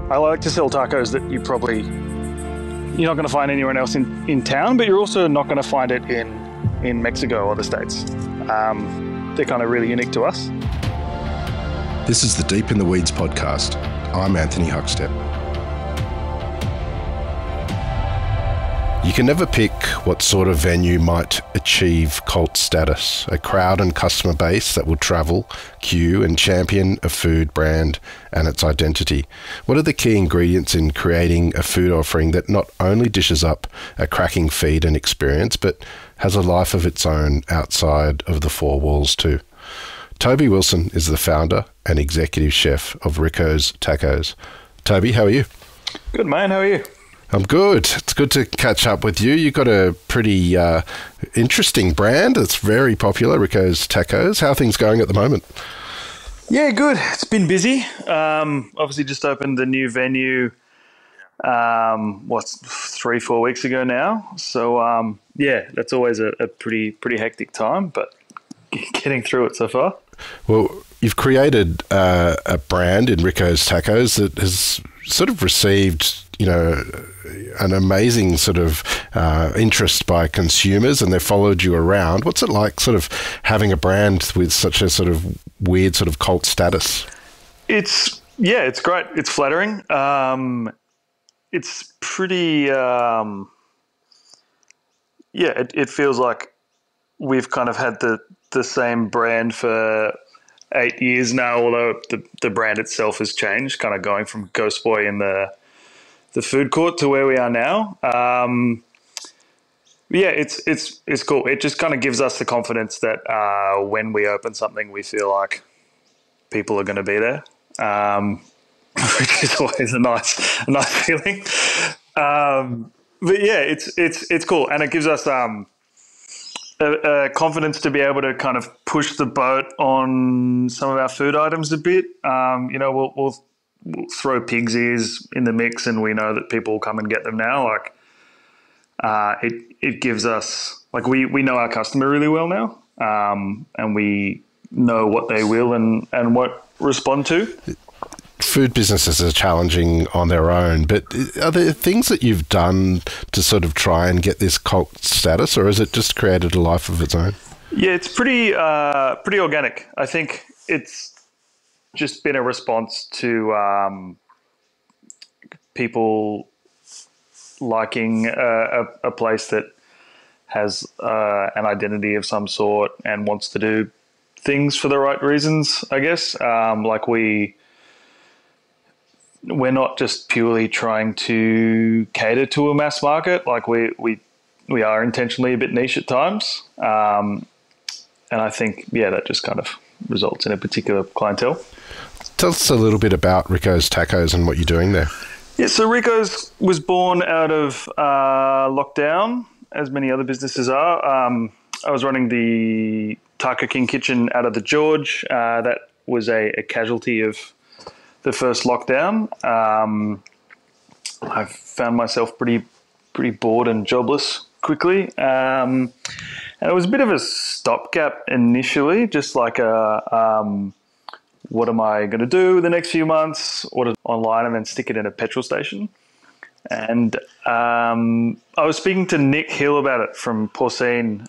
I like to sell tacos that you're not going to find anywhere else in town, but you're also not going to find it in Mexico or the States. They're kind of really unique to us. This is the Deep in the Weeds podcast. I'm Anthony Huckstep. You can never pick what sort of venue might achieve cult status, a crowd and customer base that will travel, queue and champion a food brand and its identity. What are the key ingredients in creating a food offering that not only dishes up a cracking feed and experience, but has a life of its own outside of the four walls too? Toby Wilson is the founder and executive chef of Rico's Tacos. Toby, how are you? Good, man. How are you? I'm good. It's good to catch up with you. You've got a pretty interesting brand that's very popular, Rico's Tacos. How are things going at the moment? Yeah, good. It's been busy. Obviously just opened the new venue, 3-4 weeks ago now. So, that's always a pretty hectic time, but getting through it so far. Well, you've created a brand in Rico's Tacos that has sort of received, an amazing sort of interest by consumers, and they've followed you around. What's it like sort of having a brand with such a sort of weird sort of cult status? It's great. It's flattering. It's pretty, it feels like we've kind of had the same brand for 8 years now, although the brand itself has changed, kind of going from Ghost Boy in the food court to where we are now. It's cool. It just kind of gives us the confidence that when we open something, we feel like people are going to be there, which is always a nice feeling. It's cool, and it gives us a confidence to be able to kind of push the boat on some of our food items a bit. We'll throw pig's ears in the mix, and we know that people will come and get them now. It gives us, we know our customer really well now, and we know what they will and won't respond to. Food businesses are challenging on their own, but are there things that you've done to sort of try and get this cult status, or has it just created a life of its own? Yeah, it's pretty organic. I think it's just been a response to people liking a place that has an identity of some sort and wants to do things for the right reasons, I guess. We're not just purely trying to cater to a mass market. We are intentionally a bit niche at times. And I think, that just kind of results in a particular clientele. Tell us a little bit about Rico's Tacos and what you're doing there. Yeah, so Rico's was born out of lockdown, as many other businesses are. I was running the Taco King kitchen out of the George. That was a casualty of the first lockdown. I found myself pretty bored and jobless quickly. And it was a bit of a stopgap initially, just like what am I going to do the next few months? Order online and then stick it in a petrol station. And I was speaking to Nick Hill about it from Porcine,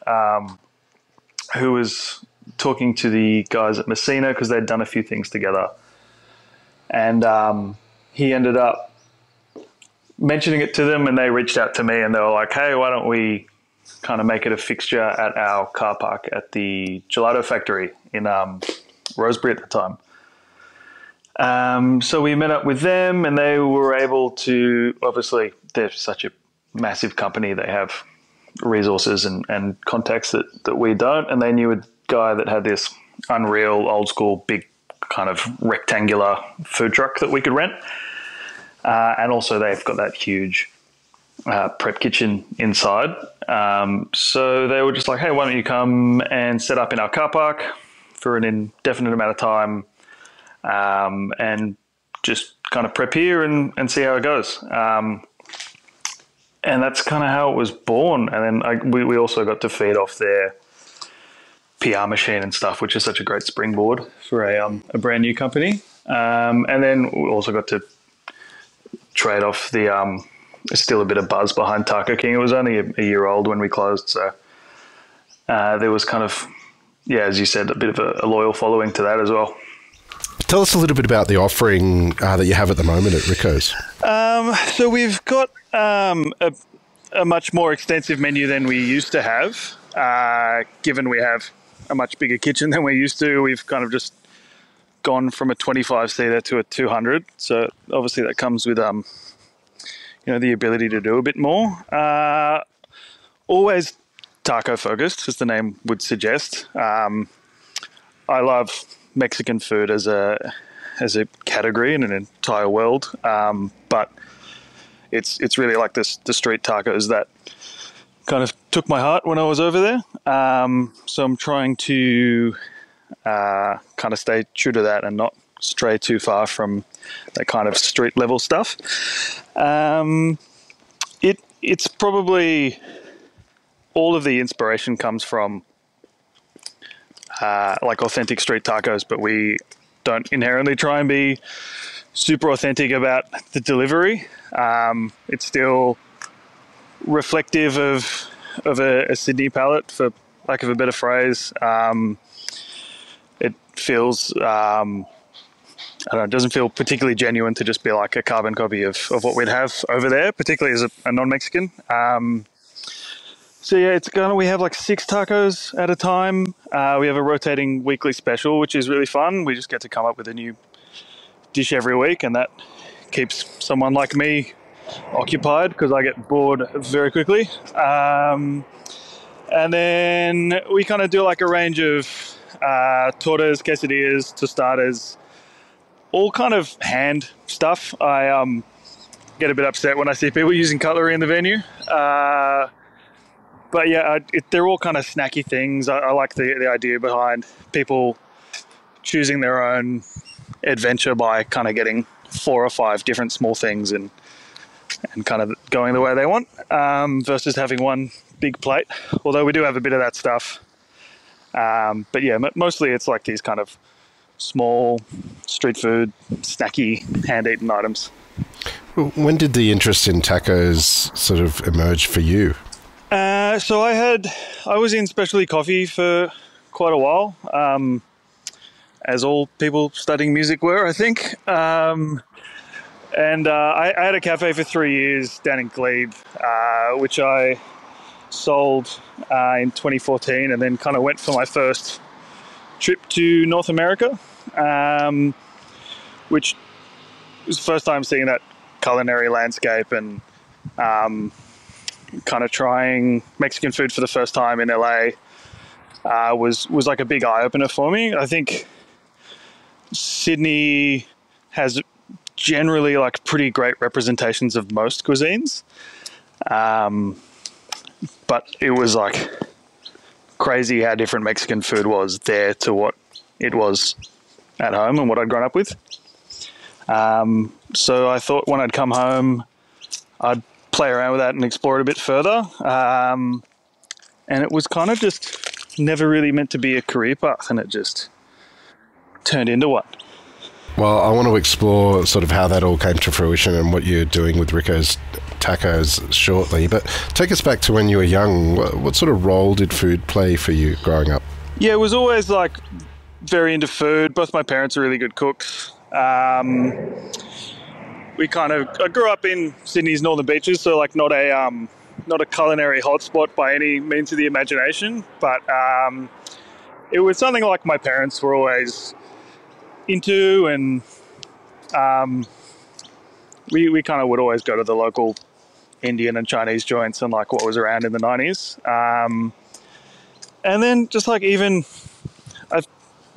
who was talking to the guys at Messina because they'd done a few things together. And he ended up mentioning it to them, and they reached out to me and they were like, hey, why don't we kind of make it a fixture at our car park at the Gelato Factory in Rosebery at the time. So we met up with them, and they were able to, obviously, they're such a massive company. They have resources and contacts that we don't. And they knew a guy that had this unreal, old school, big kind of rectangular food truck that we could rent. And also they've got that huge prep kitchen inside. So they were just like, hey, why don't you come and set up in our car park for an indefinite amount of time, and just kind of prep here and see how it goes. And that's kind of how it was born. And then we also got to feed off their PR machine and stuff, which is such a great springboard for a brand new company. And then we also got to trade off the there's still a bit of buzz behind Taco King. It was only a year old when we closed, so there was kind of, yeah, as you said, a bit of a loyal following to that as well. Tell us a little bit about the offering that you have at the moment at Rico's. So we've got a much more extensive menu than we used to have. Given we have a much bigger kitchen than we used to, we've kind of just gone from a 25-seater to a 200. So obviously that comes with the ability to do a bit more. Always taco focused, as the name would suggest. I love Mexican food as a category in an entire world, but it's really like the street tacos that kind of took my heart when I was over there. So I'm trying to kind of stay true to that and not stray too far from that kind of street level stuff. It's probably all of the inspiration comes from like authentic street tacos, but we don't inherently try and be super authentic about the delivery. It's still reflective of a Sydney palate, for lack of a better phrase. It feels, I don't know, it doesn't feel particularly genuine to just be like a carbon copy of what we'd have over there, particularly as a non-Mexican. So yeah, it's we have like 6 tacos at a time. We have a rotating weekly special, which is really fun. We just get to come up with a new dish every week, and that keeps someone like me occupied because I get bored very quickly. And then we kind of do like a range of tortas, quesadillas, tostadas, all kind of hand stuff. I get a bit upset when I see people using cutlery in the venue. But yeah, they're all kind of snacky things. I like the idea behind people choosing their own adventure by kind of getting 4 or 5 different small things and kind of going the way they want, versus having one big plate. Although we do have a bit of that stuff. But yeah, mostly it's like these kind of small street food, snacky, hand-eaten items. When did the interest in tacos sort of emerge for you? So I was in specialty coffee for quite a while, as all people studying music were, I think. And I had a cafe for 3 years down in Glebe, which I sold in 2014, and then kind of went for my first trip to North America, which was the first time seeing that culinary landscape and kind of trying Mexican food for the first time in LA was like a big eye-opener for me. I think Sydney has generally like pretty great representations of most cuisines, but it was like crazy how different Mexican food was there to what it was at home and what I'd grown up with. So I thought when I'd come home, I'd play around with that and explore it a bit further. And it was kind of just never really meant to be a career path, and it just turned into one. Well, I want to explore sort of how that all came to fruition and what you're doing with Rico's Tacos shortly. But take us back to when you were young. What sort of role did food play for you growing up? Yeah, it was always like very into food. Both my parents are really good cooks. I grew up in Sydney's northern beaches, so like not a culinary hotspot by any means of the imagination, but it was something like my parents were always into, and we kind of would always go to the local Indian and Chinese joints and like what was around in the 90s. And then just like even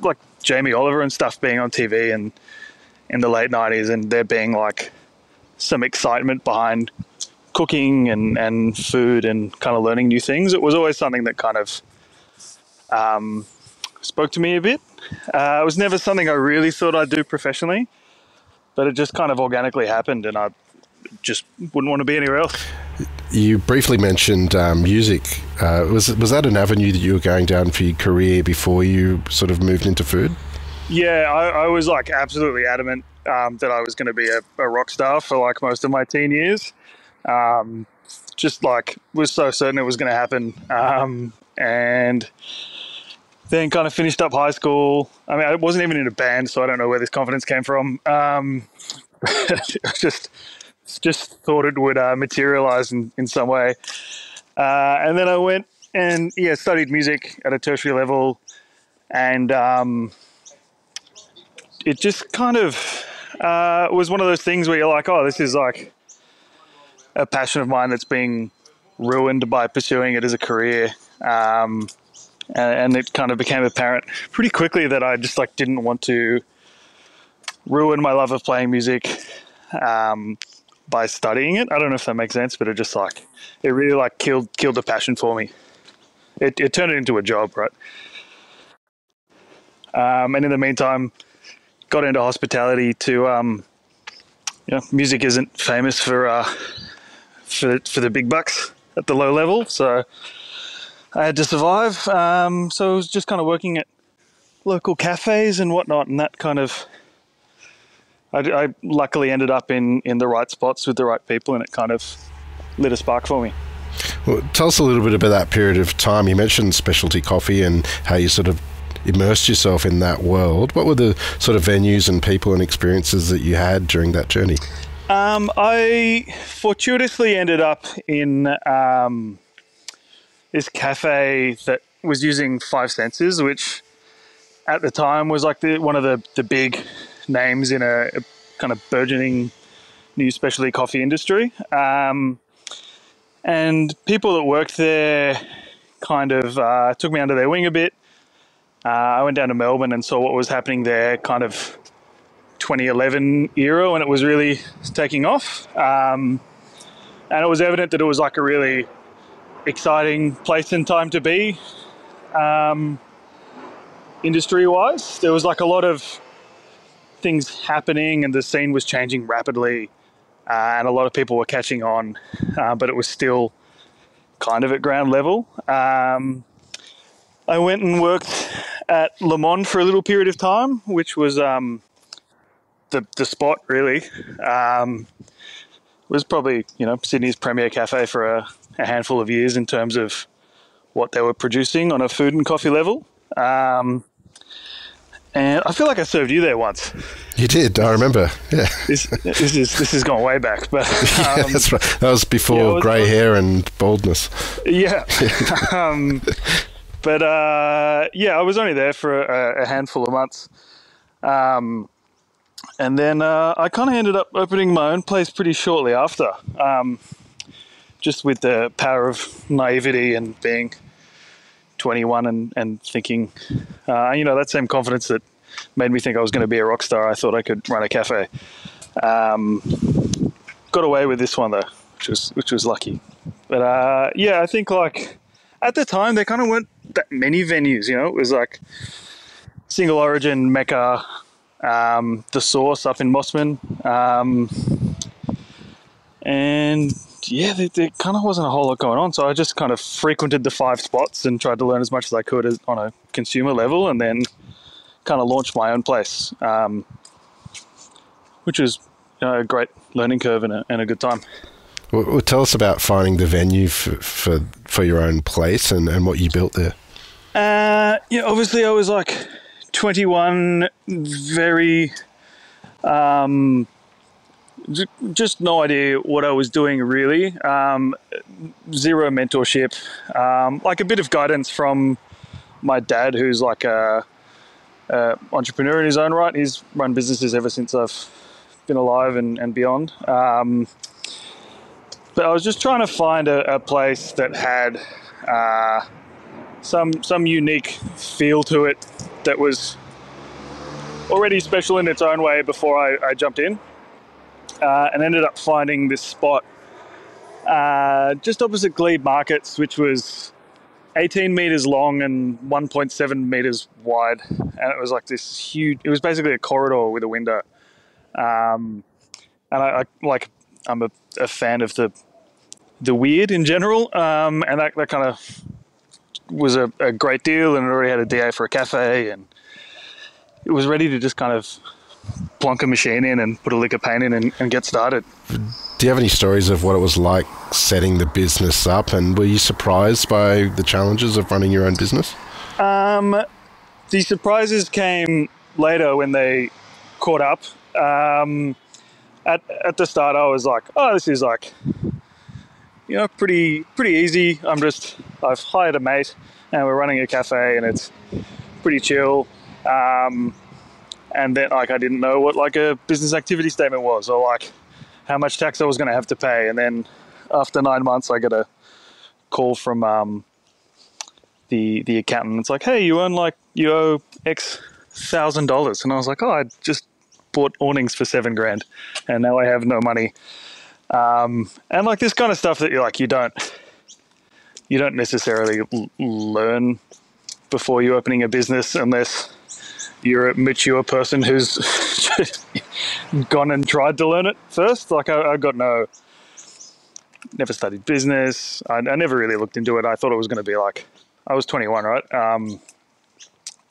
like Jamie Oliver and stuff being on TV and in the late 90s, and there being like some excitement behind cooking and food and kind of learning new things. It was always something that kind of spoke to me a bit. It was never something I really thought I'd do professionally, but it just kind of organically happened, and I just wouldn't want to be anywhere else. You briefly mentioned music. Was that an avenue that you were going down for your career before you sort of moved into food? Yeah, I was like absolutely adamant that I was going to be a rock star for like most of my teen years. Just like was so certain it was going to happen. And then kind of finished up high school. I mean, I wasn't even in a band, so I don't know where this confidence came from. Just thought it would materialize in some way. And then I went and studied music at a tertiary level, and it just kind of was one of those things where you're like, oh, this is like a passion of mine that's being ruined by pursuing it as a career. And it kind of became apparent pretty quickly that I just like didn't want to ruin my love of playing music by studying it. I don't know if that makes sense, but it really like killed the passion for me. It turned it into a job, right? And in the meantime, got into hospitality to, music isn't famous for the big bucks at the low level, so I had to survive. So I was just kind of working at local cafes and whatnot, and that kind of, I luckily ended up in the right spots with the right people, and it kind of lit a spark for me. Well, tell us a little bit about that period of time. You mentioned specialty coffee and how you sort of immersed yourself in that world. What were the sort of venues and people and experiences that you had during that journey? I fortuitously ended up in this cafe that was using Five Senses, which at the time was like one of the big names in a kind of burgeoning new specialty coffee industry. And people that worked there kind of took me under their wing a bit. I went down to Melbourne and saw what was happening there, kind of 2011 era, when it was really taking off. And it was evident that it was like a really exciting place and time to be, industry-wise. There was like a lot of things happening and the scene was changing rapidly, and a lot of people were catching on, but it was still kind of at ground level. I went and worked at Le Monde for a little period of time, which was the spot, really. It was probably, Sydney's premier cafe for a handful of years in terms of what they were producing on a food and coffee level. And I feel like I served you there once. You did, I remember. Yeah. This has gone way back, but yeah, that's right. That was before grey hair and baldness. Yeah. But I was only there for a handful of months, and then I kind of ended up opening my own place pretty shortly after, just with the power of naivety and being 21 and thinking, that same confidence that made me think I was going to be a rock star. I thought I could run a cafe. Got away with this one though, which was lucky. But I think like at the time there kind of weren't that many venues. It was like Single Origin, Mecca, the Source up in Mossman, and there kind of wasn't a whole lot going on, so I just kind of frequented the 5 spots and tried to learn as much as I could on a consumer level, and then kind of launched my own place, which was a great learning curve and a good time. Well, tell us about finding the venue for your own place and what you built there. Obviously I was like 21, very... just no idea what I was doing really. Zero mentorship. Like a bit of guidance from my dad, who's like a entrepreneur in his own right. He's run businesses ever since I've been alive and beyond. But I was just trying to find a place that had some unique feel to it that was already special in its own way before I jumped in. And ended up finding this spot just opposite Glebe Markets, which was 18 meters long and 1.7 meters wide. And it was like this huge, it was basically a corridor with a window. And I'm a fan of the weird in general. And that kind of was a great deal, and it already had a DA for a cafe, and it was ready to just kind of plonk a machine in and put a lick of paint in and get started. Do you have any stories of what it was like setting the business up, and were you surprised by the challenges of running your own business? The surprises came later when they caught up. At the start, I was like, "Oh, this is like, pretty easy. I've hired a mate, and we're running a cafe, and it's pretty chill." And then I didn't know what like a business activity statement was, or like how much tax I was going to have to pay. And then after 9 months, I got a call from the accountant. It's like, "Hey, you owe X $1,000," and I was like, "Oh, I just bought awnings for $7,000, and now I have no money." And like this kind of stuff that you don't necessarily learn before you're opening a business unless you're a mature person who's gone and tried to learn it first. Like I got never studied business. I never really looked into it. I thought it was going to be like, I was 21, right?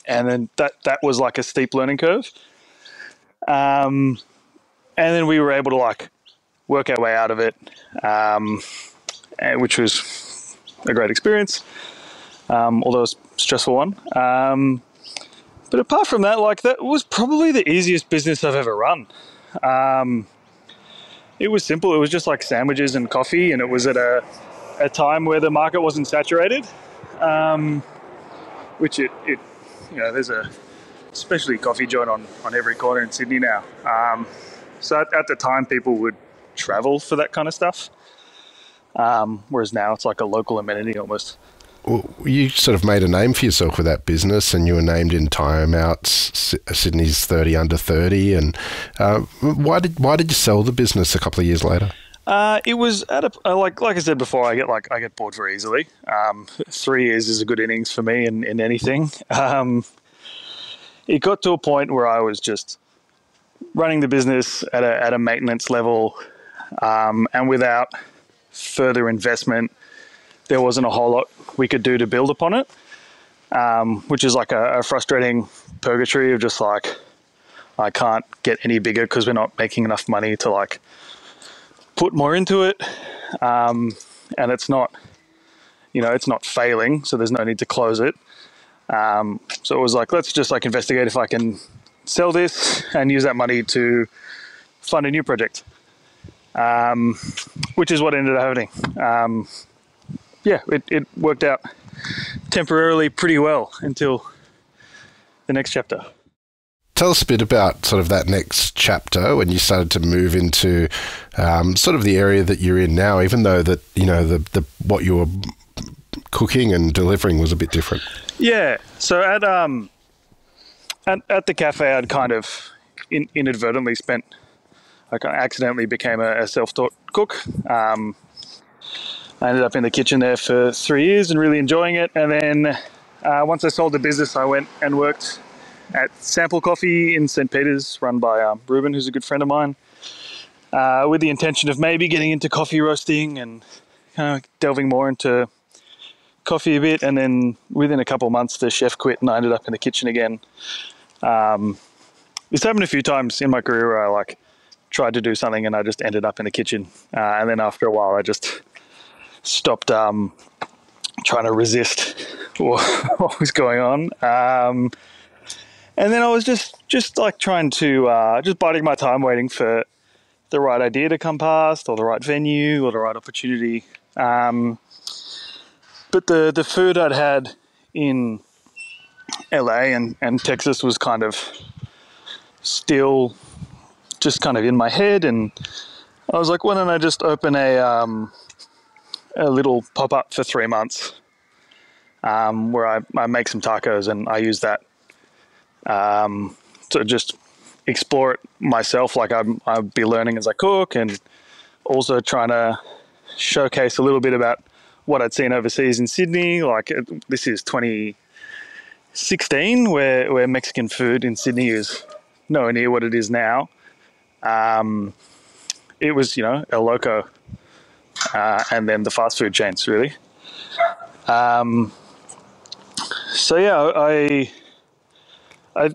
And then that was like a steep learning curve. And then we were able to like work our way out of it, which was a great experience, although it was a stressful one. But apart from that, like that was probably the easiest business I've ever run. It was simple. It was just like sandwiches and coffee, and it was at a time where the market wasn't saturated, which there's a specialty coffee joint on every corner in Sydney now. So at the time, people would travel for that kind of stuff, whereas now it's like a local amenity almost. Well, you sort of made a name for yourself with that business, and you were named in Time Out's Sydney's 30 under 30. And why did you sell the business a couple of years later? It was at like I said before, I get bored very easily. 3 years is a good innings for me in anything. It got to a point where I was just running the business at a maintenance level, and without further investment, there wasn't a whole lot we could do to build upon it, which is like a frustrating purgatory of just like, I can't get any bigger because we're not making enough money to like put more into it. And it's not, it's not failing, so there's no need to close it. So it was like, let's just like investigate if I can sell this and use that money to fund a new project, which is what ended up happening. It worked out temporarily pretty well until the next chapter. Tell us a bit about sort of that next chapter when you started to move into sort of the area that you're in now, even though that the what you were cooking and delivering was a bit different. Yeah. So at the cafe, I'd kind of inadvertently I kind of accidentally became a self-taught cook. I ended up in the kitchen there for 3 years and really enjoying it. And then once I sold the business, I went and worked at Sample Coffee in St. Peters, run by Ruben, who's a good friend of mine, with the intention of maybe getting into coffee roasting and kind of delving more into coffee a bit. And then within a couple of months, the chef quit and I ended up in the kitchen again. It's happened a few times in my career where I like tried to do something and I just ended up in the kitchen. And then after a while, I just stopped trying to resist what was going on. And then I was just like trying to, just biding my time, waiting for the right idea to come past or the right venue or the right opportunity. But the food I'd had in LA and Texas was kind of still just kind of in my head. And I was like, why don't I just open a little pop-up for 3 months where I make some tacos and I use that to just explore it myself. Like I'd be learning as I cook and also trying to showcase a little bit about what I'd seen overseas in Sydney. Like this is 2016 where Mexican food in Sydney is nowhere near what it is now. It was, El Loco and then the fast food chains, really. So yeah, I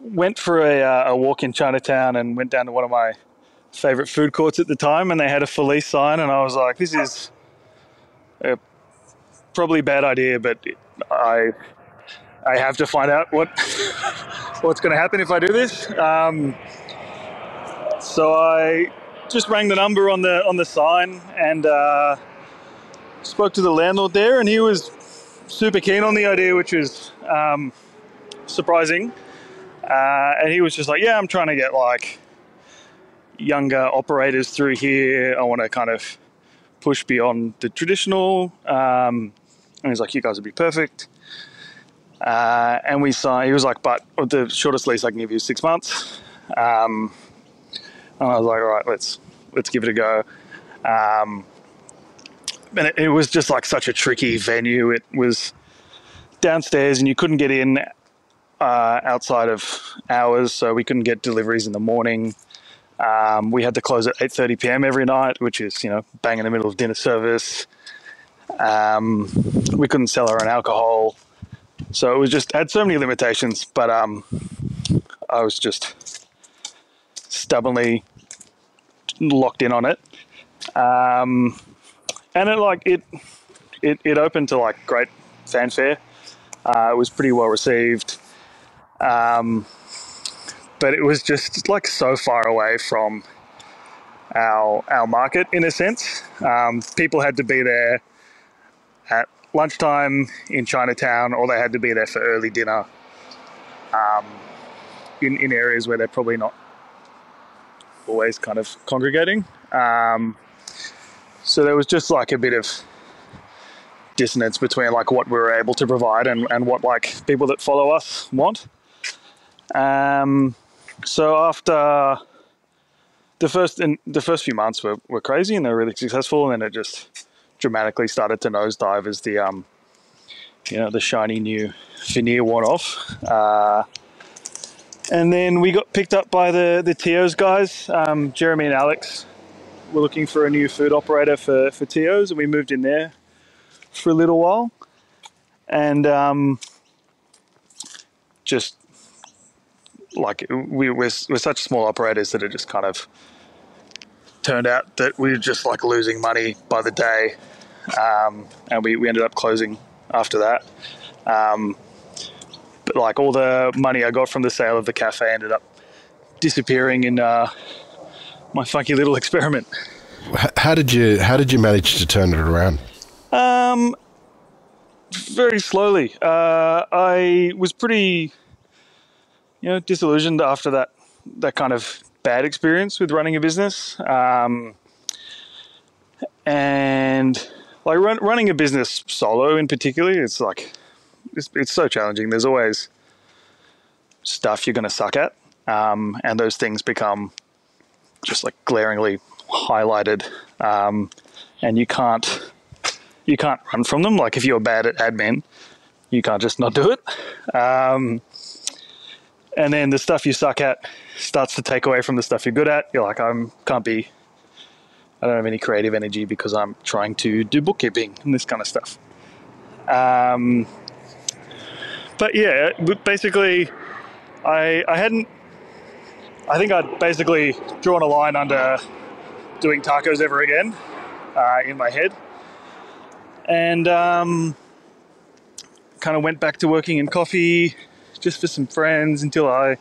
went for a walk in Chinatown and went down to one of my favorite food courts at the time, and they had a Felice sign, and I was like, this is a probably a bad idea, but I have to find out what's going to happen if I do this. So I just rang the number on the sign and spoke to the landlord there, and he was super keen on the idea, which was surprising. And he was just like, yeah, I'm trying to get like younger operators through here. I want to kind of push beyond the traditional. And he's like, you guys would be perfect. And we signed. He was like, but the shortest lease I can give you is 6 months. And I was like, all right, let's give it a go. And it was just like such a tricky venue. It was downstairs, and you couldn't get in outside of hours, so we couldn't get deliveries in the morning. We had to close at 8:30 p.m. every night, which is, bang in the middle of dinner service. We couldn't sell our own alcohol. So it was just had so many limitations, but I was just stubbornly locked in on it. And it opened to like great fanfare. It was pretty well received. But it was just like so far away from our market in a sense. People had to be there at lunchtime in Chinatown, or they had to be there for early dinner in areas where they're probably not always kind of congregating. So there was just like a bit of dissonance between like what we were able to provide and what like people that follow us want. So after the first few months were crazy and they were really successful, and then it just dramatically started to nosedive as the the shiny new veneer worn off. And then we got picked up by the Tio's guys. Jeremy and Alex were looking for a new food operator for Tio's, and we moved in there for a little while. And just like we're such small operators that it just kind of turned out that we were just like losing money by the day. And we ended up closing after that. But like all the money I got from the sale of the cafe ended up disappearing in my funky little experiment. How did you manage to turn it around? Very slowly. I was pretty, disillusioned after that kind of bad experience with running a business. And like running a business solo in particular, it's like, it's so challenging. There's always stuff you're going to suck at. And those things become just like glaringly highlighted. And you can't run from them. Like if you're bad at admin, you can't just not do it. And then the stuff you suck at starts to take away from the stuff you're good at. You're like, I don't have any creative energy because I'm trying to do bookkeeping and this kind of stuff. But yeah, basically I'd basically drawn a line under doing tacos ever again in my head. And kind of went back to working in coffee just for some friends until I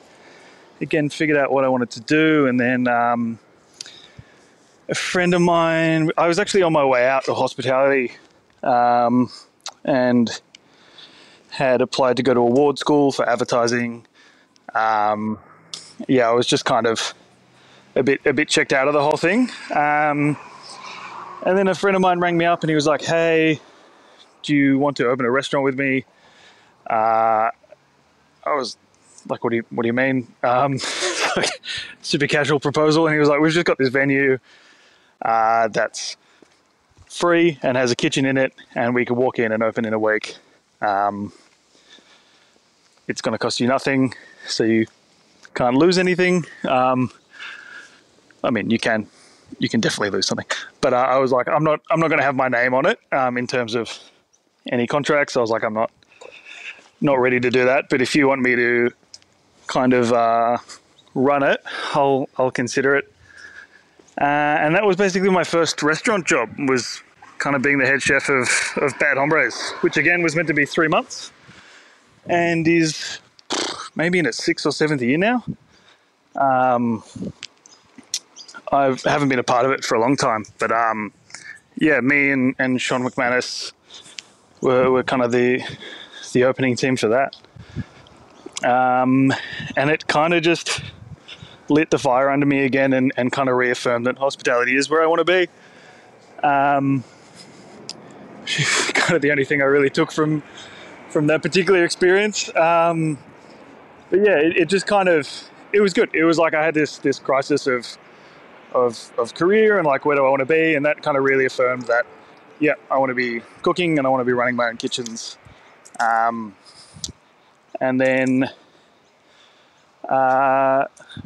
again figured out what I wanted to do. And then a friend of mine, I was actually on my way out to hospitality and had applied to go to award school for advertising. I was just kind of a bit checked out of the whole thing. And then a friend of mine rang me up and he was like, hey, do you want to open a restaurant with me? I was like, what do you mean? Super casual proposal. And he was like, we've just got this venue that's free and has a kitchen in it, and we could walk in and open in a week. It's going to cost you nothing, so you can't lose anything. I mean, you can definitely lose something, but I was like, I'm not going to have my name on it in terms of any contracts. I was like, I'm not ready to do that. But if you want me to kind of run it, I'll consider it. And that was basically my first restaurant job, was kind of being the head chef of Bad Hombres, which again was meant to be 3 months and is maybe in its 6th or 7th year now. I haven't been a part of it for a long time, but yeah, me and Sean McManus were kind of the opening team for that. And it kind of just lit the fire under me again and kind of reaffirmed that hospitality is where I want to be. Kind of the only thing I really took from that particular experience. But yeah, it just kind of, it was good. It was like I had this crisis of career and like, where do I want to be? And that kind of really affirmed that, yeah, I want to be cooking and I want to be running my own kitchens. And then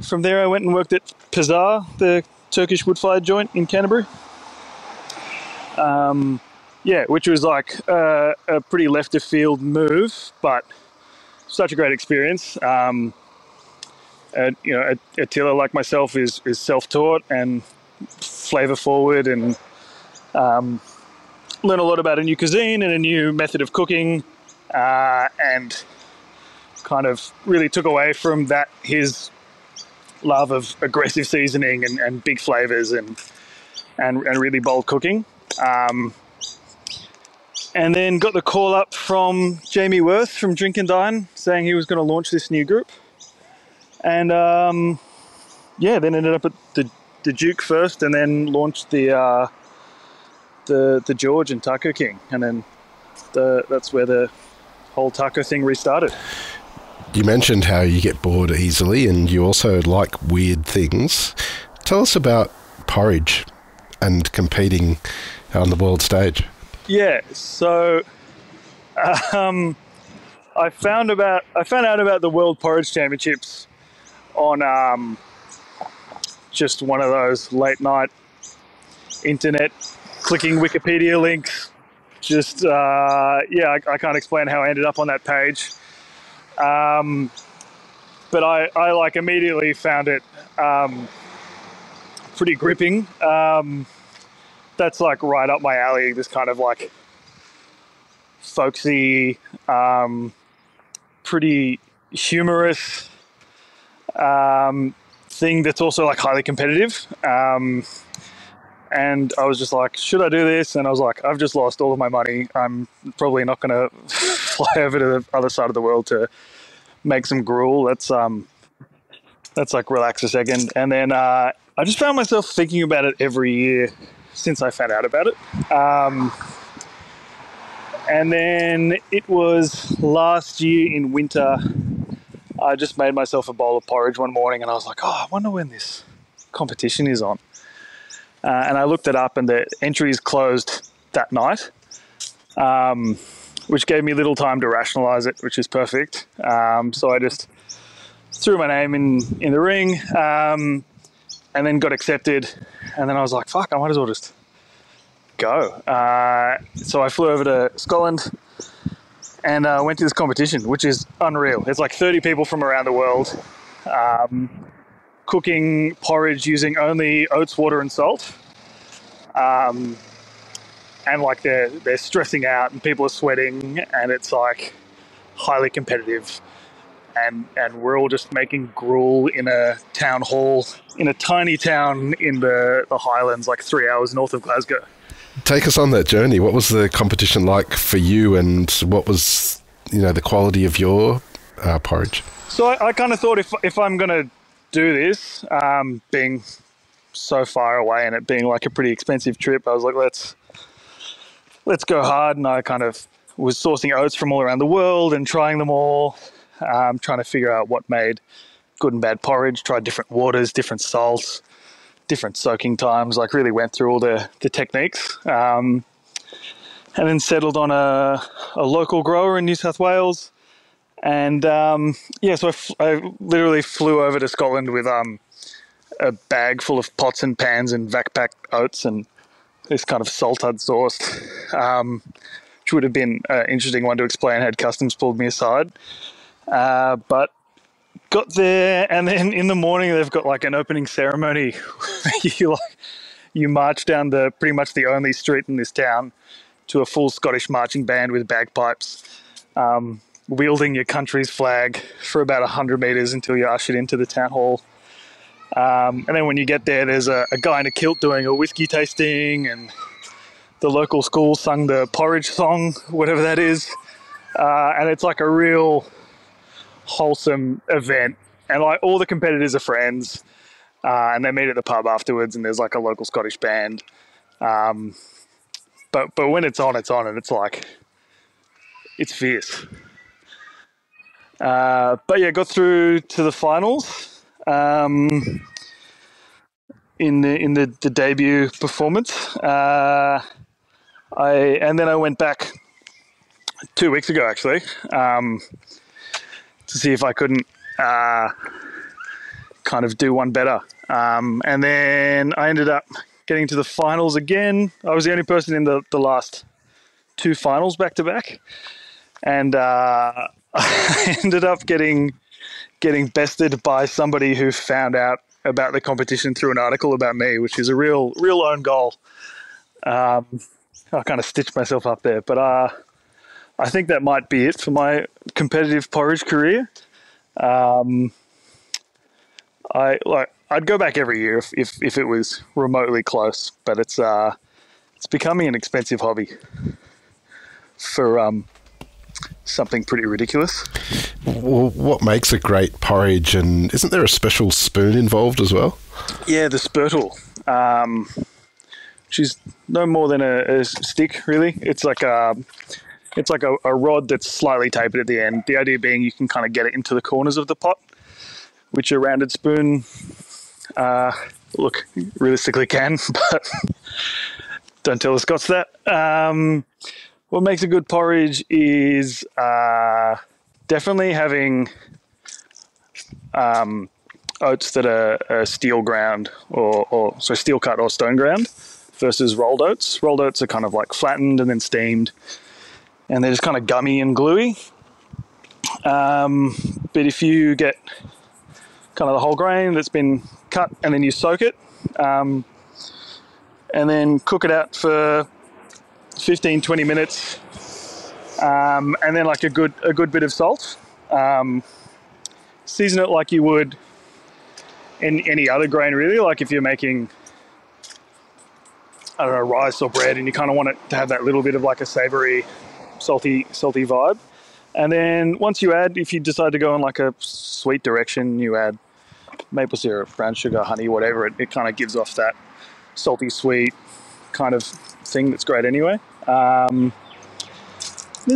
from there I went and worked at Pazar, the Turkish wood-fired joint in Canterbury. Yeah, which was like a pretty left of field move, but such a great experience. You know, Attila, like myself, is self-taught and flavor forward, and learn a lot about a new cuisine and a new method of cooking, and kind of really took away from that his love of aggressive seasoning and big flavors and really bold cooking. And then got the call up from Jamie Worth from Drink and Dine saying he was going to launch this new group. And yeah, then ended up at the Duke first, and then launched the George and Taco King, and then that's where the whole taco thing restarted. You mentioned how you get bored easily, and you also like weird things. Tell us about porridge and competing on the world stage. Yeah, so I found out about the World Porridge Championships on just one of those late night internet clicking Wikipedia links. Just yeah, I can't explain how I ended up on that page, but I like immediately found it pretty gripping. That's like right up my alley. This kind of like folksy, pretty humorous thing that's also like highly competitive. And I was just like, should I do this? And I was like, I've just lost all of my money. I'm probably not going to fly over to the other side of the world to make some gruel. Let's like relax a second. And then I just found myself thinking about it every year since I found out about it. And then it was last year in winter, I just made myself a bowl of porridge one morning, and I was like, oh, I wonder when this competition is on. And I looked it up, and the entries closed that night, which gave me little time to rationalize it, which is perfect. So I just threw my name in the ring, and then got accepted. And then I was like, fuck, I might as well just go. So I flew over to Scotland and went to this competition, which is unreal. It's like 30 people from around the world cooking porridge using only oats, water and salt. And like they're stressing out and people are sweating, and it's like highly competitive. And we're all just making gruel in a town hall in a tiny town in the Highlands, like 3 hours north of Glasgow. Take us on that journey. What was the competition like for you, and what was, the quality of your porridge? So I kind of thought if I'm going to do this, being so far away and it being like a pretty expensive trip, I was like, let's go hard. And I kind of was sourcing oats from all around the world and trying them all. Trying to figure out what made good and bad porridge, tried different waters, different salts, different soaking times, like really went through all the techniques, and then settled on a local grower in New South Wales. And yeah, so I literally flew over to Scotland with a bag full of pots and pans and vac-packed oats and this kind of salt I'd sourced, which would have been an interesting one to explain had customs pulled me aside. But got there, and then in the morning they've got like an opening ceremony. You march down the pretty much the only street in this town to a full Scottish marching band with bagpipes, wielding your country's flag for about 100 meters until you're ushered into the town hall. And then when you get there, there's a guy in a kilt doing a whiskey tasting, and the local school sung the porridge song, whatever that is. And it's like a real wholesome event. And like all the competitors are friends, and they meet at the pub afterwards, and there's like a local Scottish band. But when it's on, and it's like, it's fierce. But yeah, got through to the finals in the debut performance. And then I went back 2 weeks ago, actually, to see if I couldn't kind of do one better. And then I ended up getting to the finals again. I was the only person in the last two finals back to back. And I ended up getting bested by somebody who found out about the competition through an article about me, which is a real own goal. I kind of stitched myself up there, but I think that might be it for my competitive porridge career. I'd go back every year if it was remotely close, but it's becoming an expensive hobby for something pretty ridiculous. Well, what makes a great porridge, and isn't there a special spoon involved as well? Yeah, the spurtle, which is no more than a stick, really. It's like a rod that's slightly tapered at the end. The idea being you can kind of get it into the corners of the pot, which a rounded spoon, realistically can, but don't tell the Scots that. What makes a good porridge is definitely having oats that are steel ground or steel cut or stone ground versus rolled oats. Rolled oats are kind of like flattened and then steamed, and they're just kind of gummy and gluey. But if you get kind of the whole grain that's been cut and then you soak it, and then cook it out for 15-20 minutes, and then like a good bit of salt. Season it like you would any other grain, really. Like if you're making, I don't know, rice or bread, and you kind of want it to have that little bit of like a savory, salty vibe. And then once you add, if you decide to go in like a sweet direction, you add maple syrup, brown sugar, honey, whatever. It kind of gives off that salty sweet kind of thing that's great anyway. There's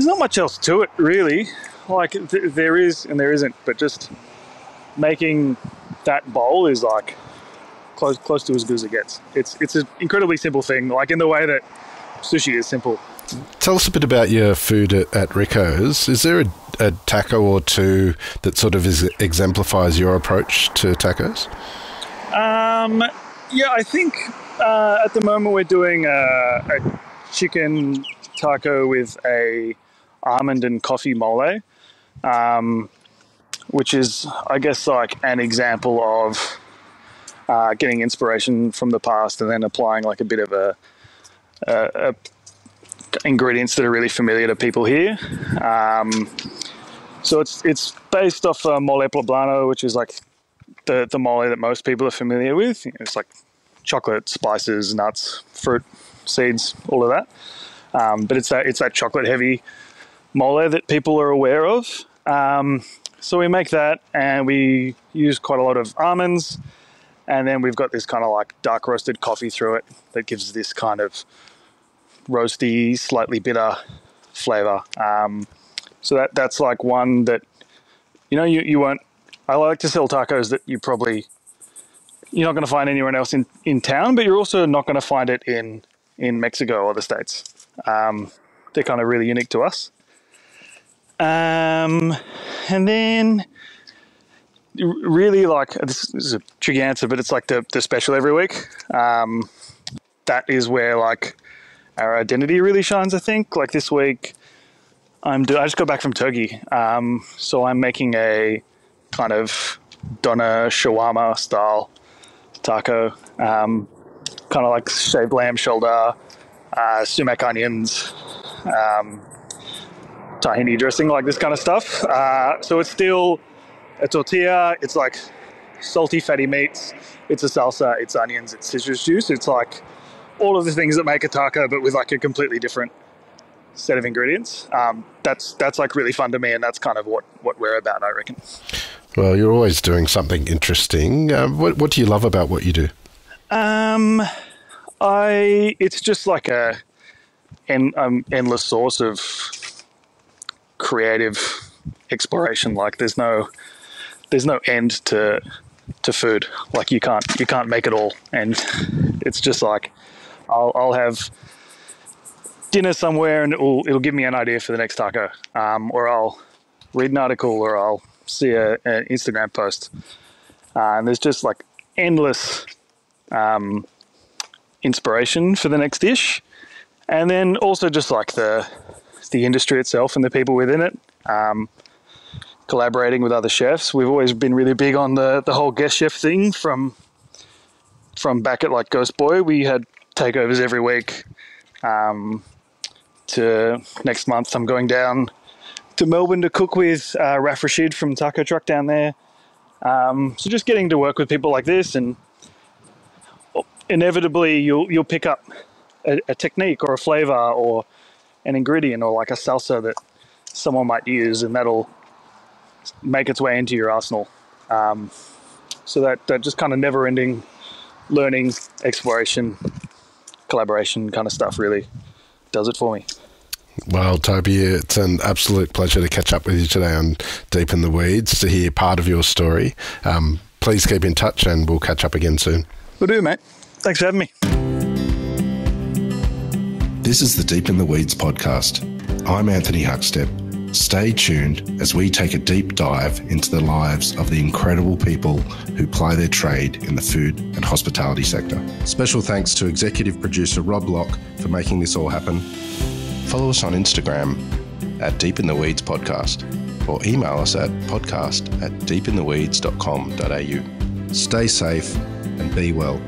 not much else to it, really. Like there is and there isn't, but just making that bowl is like close to as good as it gets. It's an incredibly simple thing, like in the way that sushi is simple. Tell us a bit about your food at Rico's. Is there a taco or two that sort of exemplifies your approach to tacos? Yeah, I think at the moment we're doing a chicken taco with a almond and coffee mole, which is, I guess, like an example of getting inspiration from the past and then applying like a bit of a ingredients that are really familiar to people here. So it's based off mole poblano, which is like the mole that most people are familiar with. It's like chocolate, spices, nuts, fruit, seeds, all of that. But it's that chocolate heavy mole that people are aware of. So we make that, and we use quite a lot of almonds, and then we've got this kind of like dark roasted coffee through it that gives this kind of roasty, slightly bitter flavor. So that's like one that, you won't. I like to sell tacos that you're not going to find anywhere else in town, but you're also not going to find it in Mexico or the States. They're kind of really unique to us. And then really, like, this is a tricky answer, but it's like the special every week. That is where like our identity really shines, I think. Like this week, I just got back from Turkey. So I'm making a kind of doner shawarma style taco, kind of like shaved lamb shoulder, sumac onions, tahini dressing, like this kind of stuff. So it's still a tortilla. It's like salty, fatty meats. It's a salsa. It's onions. It's citrus juice. It's like all of the things that make a taco, but with like a completely different set of ingredients. That's like really fun to me, and that's kind of what we're about, I reckon. Well, you're always doing something interesting. What do you love about what you do? It's just like a endless source of creative exploration. Like there's no end to food. Like you can't make it all, and it's just like I'll have dinner somewhere and it'll give me an idea for the next taco, or I'll read an article, or I'll see an Instagram post, and there's just like endless inspiration for the next dish. And then also just like the industry itself and the people within it, collaborating with other chefs. We've always been really big on the whole guest chef thing from back at like Ghost Boy. We had takeovers every week. To next month, I'm going down to Melbourne to cook with Raf Rashid from Taco Truck down there. So just getting to work with people like this, and inevitably you'll pick up a technique or a flavor or an ingredient or like a salsa that someone might use, and that'll make its way into your arsenal. So that just kind of never-ending learning, exploration, collaboration kind of stuff really does it for me. Well, Toby, it's an absolute pleasure to catch up with you today on Deep in the Weeds, to hear part of your story. Please keep in touch and we'll catch up again soon. Will do, mate. Thanks for having me. This is the Deep in the Weeds podcast. I'm Anthony Huckstep. Stay tuned as we take a deep dive into the lives of the incredible people who ply their trade in the food and hospitality sector. Special thanks to executive producer Rob Locke for making this all happen. Follow us on Instagram at Deep in the Weeds Podcast, or email us at podcast@deepintheweeds.com.au. Stay safe and be well.